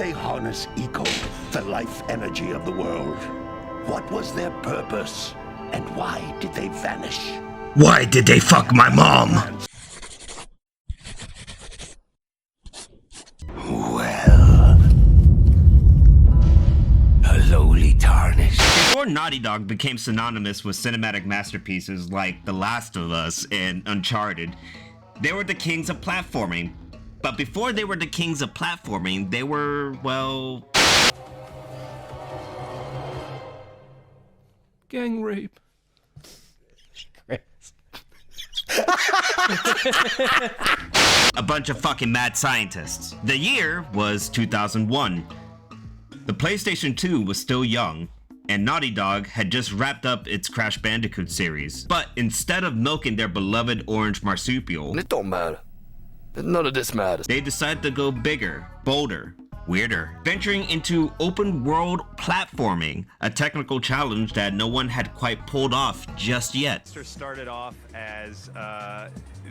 they harness eco, the life energy of the world? What was their purpose? And why did they vanish? Why did they fuck my mom? Well, a lowly tarnished. Before Naughty Dog became synonymous with cinematic masterpieces like The Last of Us and Uncharted, they were the kings of platforming. But before they were the kings of platforming, they were, well... gang rape. a bunch of fucking mad scientists. The year was 2001. The PlayStation 2 was still young, and Naughty Dog had just wrapped up its Crash Bandicoot series. But instead of milking their beloved orange marsupial, It don't matter. None of this matters. they decided to go bigger, bolder, weirder, venturing into open world platforming, a technical challenge that no one had quite pulled off just yet. Started off as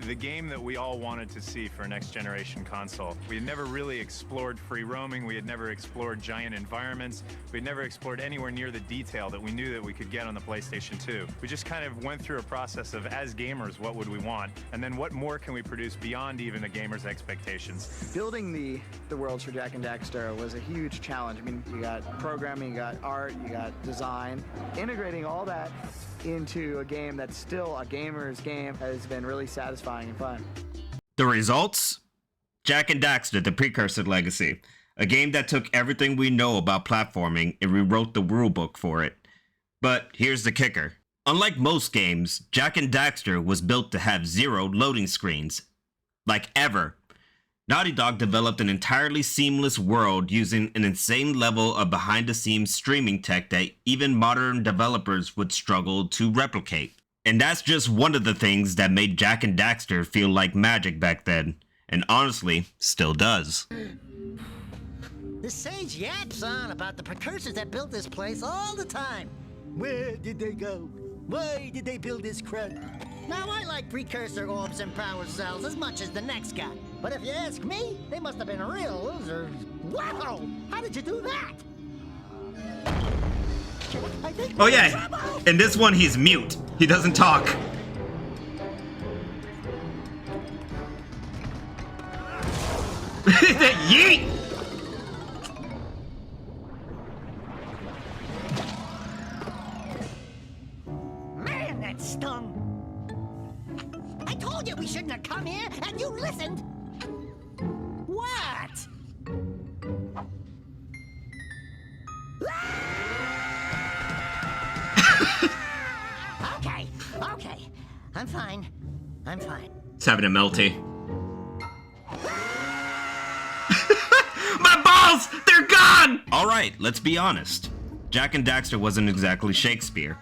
the game that we all wanted to see for a next generation console. We had never really explored free roaming. We had never explored giant environments. We had never explored anywhere near the detail that we knew that we could get on the PlayStation 2. We just kind of went through a process of, as gamers, what would we want? And then what more can we produce beyond even a gamer's expectations? Building the worlds for Jak and Daxter was a huge challenge. I mean, you got programming, you got art, you got design. Integrating all that into a game that's still a gamer's game has been really satisfying and fun. The results? Jak and Daxter, the precursor legacy. A game that took everything we know about platforming and rewrote the rulebook for it. But here's the kicker. Unlike most games, Jak and Daxter was built to have 0 loading screens. Like ever. Naughty Dog developed an entirely seamless world using an insane level of behind-the-scenes streaming tech that even modern developers would struggle to replicate. And that's just one of the things that made Jak and Daxter feel like magic back then, and honestly, still does. The sage yaps on about the precursors that built this place all the time. Where did they go? Why did they build this crud? Now, I like precursor orbs and power cells as much as the next guy. But if you ask me, they must have been real losers. Wow! How did you do that? I think Oh yeah, in this one he's mute. He doesn't talk. Yeet! Man, that stung. I told you we shouldn't have come here, and you listened. What? Okay. I'm fine. It's having a melty. My balls! They're gone! Alright, let's be honest. Jak and Daxter wasn't exactly Shakespeare.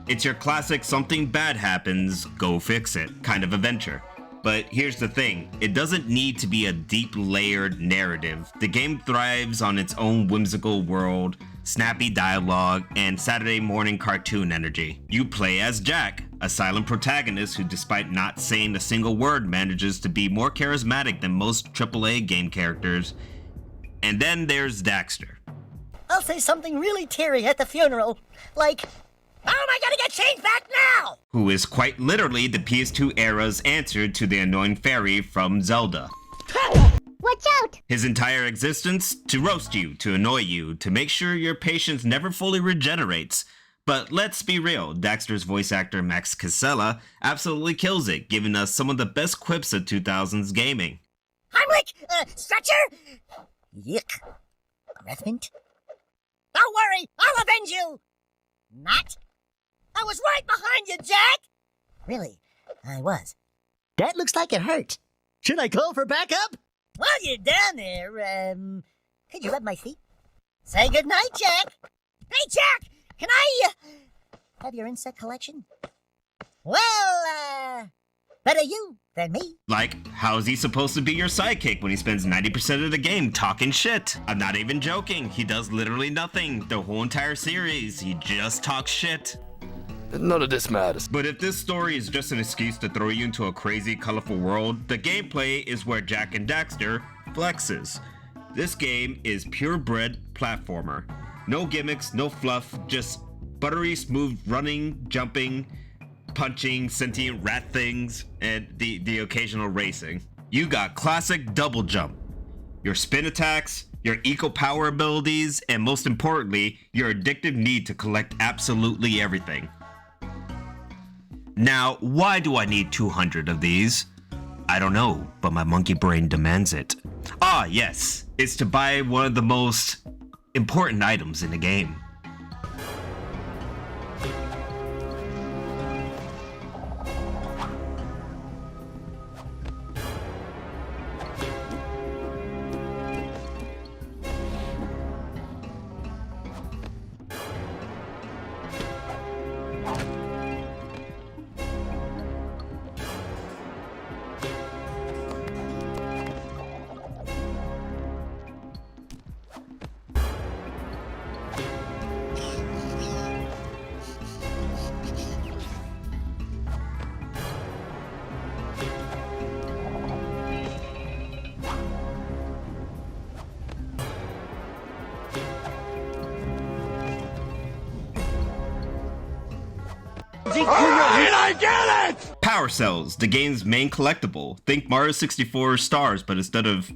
It's your classic something bad happens, go fix it kind of adventure. But here's the thing, it doesn't need to be a deep layered narrative. The game thrives on its own whimsical world, snappy dialogue, and Saturday morning cartoon energy. You play as Jak, a silent protagonist who despite not saying a single word manages to be more charismatic than most AAA game characters. And then there's Daxter. I'll say something really teary at the funeral, like, "How am I gonna get changed back now?" Who is quite literally the PS2 era's answer to the annoying fairy from Zelda. Watch out! His entire existence, to roast you, to annoy you, to make sure your patience never fully regenerates. But let's be real, Daxter's voice actor Max Casella absolutely kills it, giving us some of the best quips of 2000s gaming. Heimlich, stretcher? Yick. Breath mint? Don't worry, I'll avenge you! Not? I was right behind you, Jak! Really? I was. That looks like it hurt. Should I call for backup? While you're down there, could you rub my feet? Say goodnight, Jak! Hey, Jak! Can I, have your insect collection? Well, better you than me. Like, how's he supposed to be your sidekick when he spends 90% of the game talking shit? I'm not even joking, he does literally nothing. The whole entire series, he just talks shit. None of this matters. But if this story is just an excuse to throw you into a crazy, colorful world, the gameplay is where Jak and Daxter flexes. This game is purebred platformer. No gimmicks, no fluff, just buttery smooth running, jumping, punching, sentient rat things, and the occasional racing. You got classic double jump, your spin attacks, your eco power abilities, and most importantly, your addictive need to collect absolutely everything. Now, why do I need 200 of these? I don't know, but my monkey brain demands it. Ah, yes, it's to buy one of the most important items in the game. Power Cells, the game's main collectible. Think Mario 64 stars, but instead of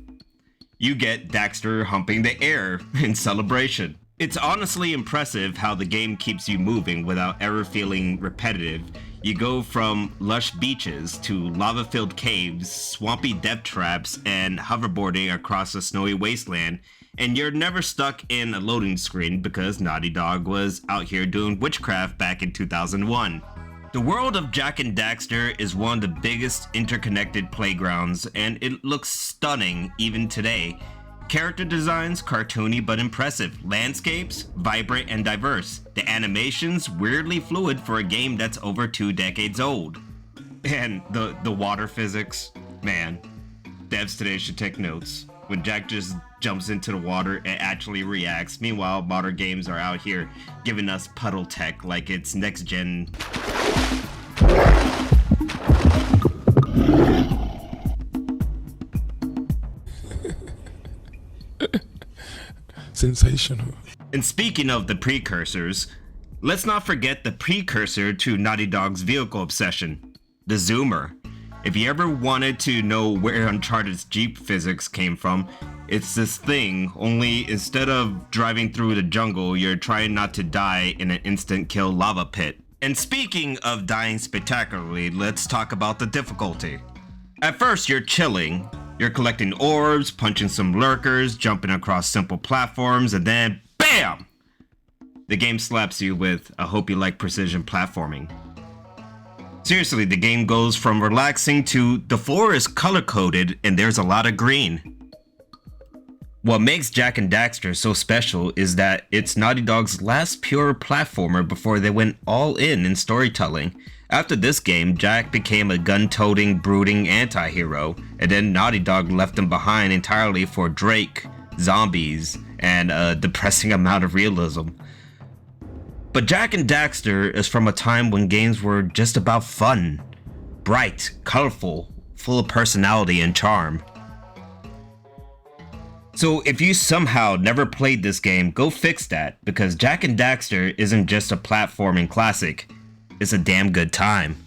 you get Daxter humping the air in celebration. It's honestly impressive how the game keeps you moving without ever feeling repetitive. You go from lush beaches to lava-filled caves, swampy death traps, and hoverboarding across a snowy wasteland, and you're never stuck in a loading screen because Naughty Dog was out here doing witchcraft back in 2001. The world of Jak and Daxter is one of the biggest interconnected playgrounds, and it looks stunning even today. Character designs, cartoony but impressive. Landscapes, vibrant and diverse. The animations, weirdly fluid for a game that's over 2 decades old. And the water physics, man. Devs today should take notes. When Jak just jumps into the water and actually reacts. Meanwhile, modern games are out here giving us puddle tech like it's next gen. Sensational. And speaking of the precursors, let's not forget the precursor to Naughty Dog's vehicle obsession, the Zoomer. If you ever wanted to know where Uncharted's Jeep physics came from, it's this thing, only instead of driving through the jungle, you're trying not to die in an instant kill lava pit. And speaking of dying spectacularly, let's talk about the difficulty. At first, you're chilling. You're collecting orbs, punching some lurkers, jumping across simple platforms, and then BAM! The game slaps you with a hope you like precision platforming. Seriously, the game goes from relaxing to the floor is color-coded and there's a lot of green. What makes Jak and Daxter so special is that it's Naughty Dog's last pure platformer before they went all in storytelling. After this game, Jak became a gun-toting, brooding anti-hero, and then Naughty Dog left him behind entirely for Drake, zombies, and a depressing amount of realism. But Jak and Daxter is from a time when games were just about fun, bright, colorful, full of personality and charm. So if you somehow never played this game, go fix that, because Jak and Daxter isn't just a platforming classic, it's a damn good time.